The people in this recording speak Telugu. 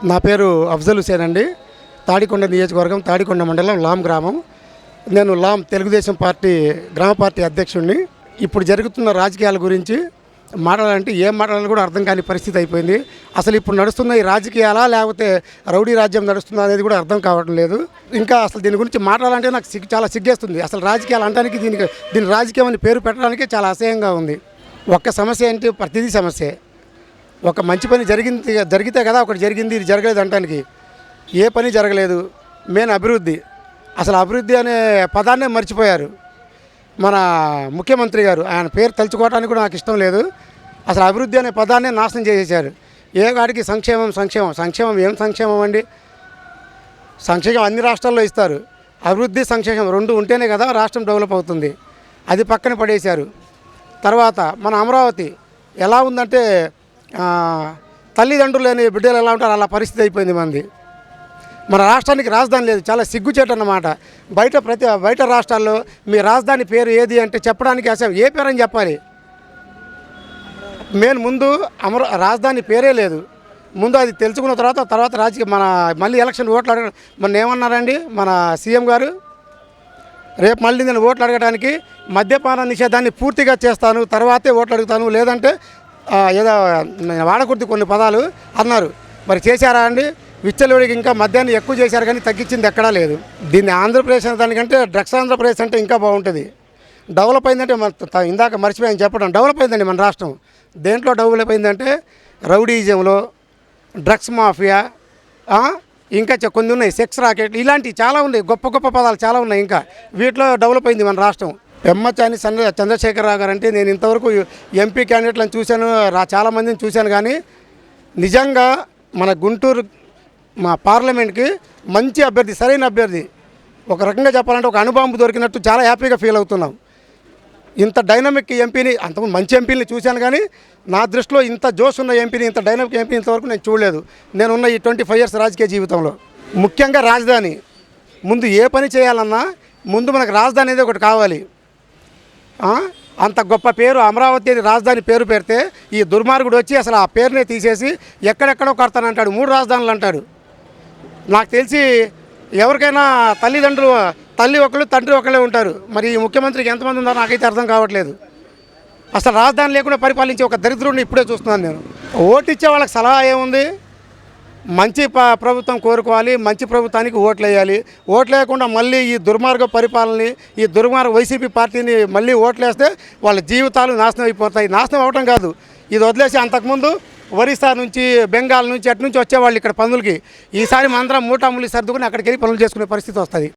నా పేరు అఫ్జల్ హుసేన్ అండి. తాడికొండ నియోజకవర్గం, తాడికొండ మండలం, లాం గ్రామం. నేను లాం తెలుగుదేశం పార్టీ గ్రామ పార్టీ అధ్యక్షుడిని. ఇప్పుడు జరుగుతున్న రాజకీయాల గురించి మాట్లాడాలంటే ఏం మాట్లాడాలని కూడా అర్థం కాని పరిస్థితి అయిపోయింది. అసలు ఇప్పుడు నడుస్తున్న ఈ రాజకీయాలా లేకపోతే రౌడీ రాజ్యం నడుస్తుందా అనేది కూడా అర్థం కావడం లేదు. ఇంకా అసలు దీని గురించి మాట్లాడాలంటే నాకు చాలా సిగ్గేస్తుంది. అసలు రాజకీయాలు అనడానికి దీని రాజకీయం అని పేరు పెట్టడానికే చాలా అసహ్యంగా ఉంది. ఒక్క సమస్య ఏంటి? ప్రతిదీ సమస్యే. ఒక మంచి పని జరిగితే కదా ఒకటి జరిగింది, ఇది జరగలేదు అనడానికి. ఏ పని జరగలేదు. మెయిన్ అభివృద్ధి. అసలు అభివృద్ధి అనే పదాన్నే మర్చిపోయారు మన ముఖ్యమంత్రి గారు. ఆయన పేరు తలుచుకోవడానికి కూడా నాకు ఇష్టం లేదు. అసలు అభివృద్ధి అనే పదాన్నే నాశనం చేసేసారు. ఏ వాడికి సంక్షేమం సంక్షేమం సంక్షేమం ఏం సంక్షేమం అండి? సంక్షేమం అన్ని రాష్ట్రాల్లో ఇస్తారు. అభివృద్ధి సంక్షేమం రెండు ఉంటేనే కదా రాష్ట్రం డెవలప్ అవుతుంది. అది పక్కన పడేశారు. తర్వాత మన అమరావతి ఎలా ఉందంటే తల్లిదండ్రులు లేని బిడ్డలు ఎలా ఉంటారు అలా పరిస్థితి అయిపోయింది మంది. మన రాష్ట్రానికి రాజధాని లేదు. చాలా సిగ్గుచేటు అన్నమాట. బయట రాష్ట్రాల్లో మీ రాజధాని పేరు ఏది అంటే చెప్పడానికి అసలు ఏ పేరు అని చెప్పాలి. మెయిన్ ముందు రాజధాని పేరే లేదు. ముందు అది తెలుసుకున్న తర్వాత రాజకీయ మళ్ళీ ఎలక్షన్ ఓట్లు అడగ మొన్న ఏమన్నారండి మన సీఎం గారు? రేపు మళ్ళీ నేను ఓట్లు అడగడానికి మద్యపాన నిషేధాన్ని పూర్తిగా చేస్తాను, తర్వాతే ఓట్లు అడుగుతాను, లేదంటే ఏదో వాడకూడదు కొన్ని పదాలు అన్నారు. మరి చేశారా అండి? విచ్చలవిడికి ఇంకా మద్యాన్ని ఎక్కువ చేశారు కానీ తగ్గించింది ఎక్కడా లేదు. దీన్ని ఆంధ్రప్రదేశ్ అనే దానికంటే డ్రగ్స్ ఆంధ్రప్రదేశ్ అంటే ఇంకా బాగుంటుంది. డెవలప్ అయిందంటే ఇందాక మర్చిపోయాను చెప్పడం. డెవలప్ అయిందండి మన రాష్ట్రం. దేంట్లో డెవలప్ అయిందంటే రౌడీజంలో, డ్రగ్స్ మాఫియా, ఇంకా కొన్ని ఉన్నాయి, సెక్స్ రాకెట్, ఇలాంటివి చాలా ఉన్నాయి. గొప్ప గొప్ప పదాలు చాలా ఉన్నాయి. ఇంకా వీటిలో డెవలప్ అయింది మన రాష్ట్రం. పెమ్మచాని చంద్రశేఖరరావు గారు అంటే నేను ఇంతవరకు ఎంపీ క్యాండిడేట్లను చూశాను, చాలామందిని చూశాను. కానీ నిజంగా మన గుంటూరు మా పార్లమెంట్కి మంచి అభ్యర్థి, సరైన అభ్యర్థి. ఒక రకంగా చెప్పాలంటే ఒక అణుబాంబు దొరికినట్టు చాలా హ్యాపీగా ఫీల్ అవుతున్నాం. ఇంత డైనమిక్ ఎంపీని, అంతకుముందు మంచి ఎంపీని చూశాను కానీ నా దృష్టిలో ఇంత జోష్ ఉన్న ఎంపీని, ఇంత డైనమిక్ ఎంపీ ఇంతవరకు నేను చూడలేదు నేనున్న ఈ 25 years రాజకీయ జీవితంలో. ముఖ్యంగా రాజధాని. ముందు ఏ పని చేయాలన్నా ముందు మనకు రాజధాని అనేది ఒకటి కావాలి. అంత గొప్ప పేరు అమరావతి రాజధాని పేరు పెడితే ఈ దుర్మార్గుడు వచ్చి అసలు ఆ పేరునే తీసేసి ఎక్కడెక్కడో కడతానంటాడు. 3 రాజధానులు అంటాడు. నాకు తెలిసి ఎవరికైనా తల్లి ఒకళ్ళు తండ్రి ఒకళ్ళే ఉంటారు. మరి ఈ ముఖ్యమంత్రికి ఎంతమంది ఉన్నారో నాకైతే అర్థం కావట్లేదు. అసలు రాజధాని లేకుండా పరిపాలించే ఒక దరిద్రుడిని ఇప్పుడే చూస్తున్నాను నేను. ఓటు ఇచ్చే వాళ్ళకి సలహా ఏముంది? మంచి ప్రభుత్వం కోరుకోవాలి, మంచి ప్రభుత్వానికి ఓట్లు వేయాలి. ఓట్లు వేయకుండా మళ్ళీ ఈ దుర్మార్గ పరిపాలనని, ఈ దుర్మార్గ వైసీపీ పార్టీని మళ్ళీ ఓట్లు వేస్తే వాళ్ళ జీవితాలు నాశనం అయిపోతాయి. నాశనం అవటం కాదు, ఇది వదిలేసి అంతకుముందు ఒరిస్సా నుంచి, బెంగాల్ నుంచి, అటు నుంచి వచ్చేవాళ్ళు ఇక్కడ పనులకి. ఈసారి మందరం మూటాములి సర్దుకుని అక్కడికి వెళ్ళి పనులు చేసుకునే పరిస్థితి వస్తుంది.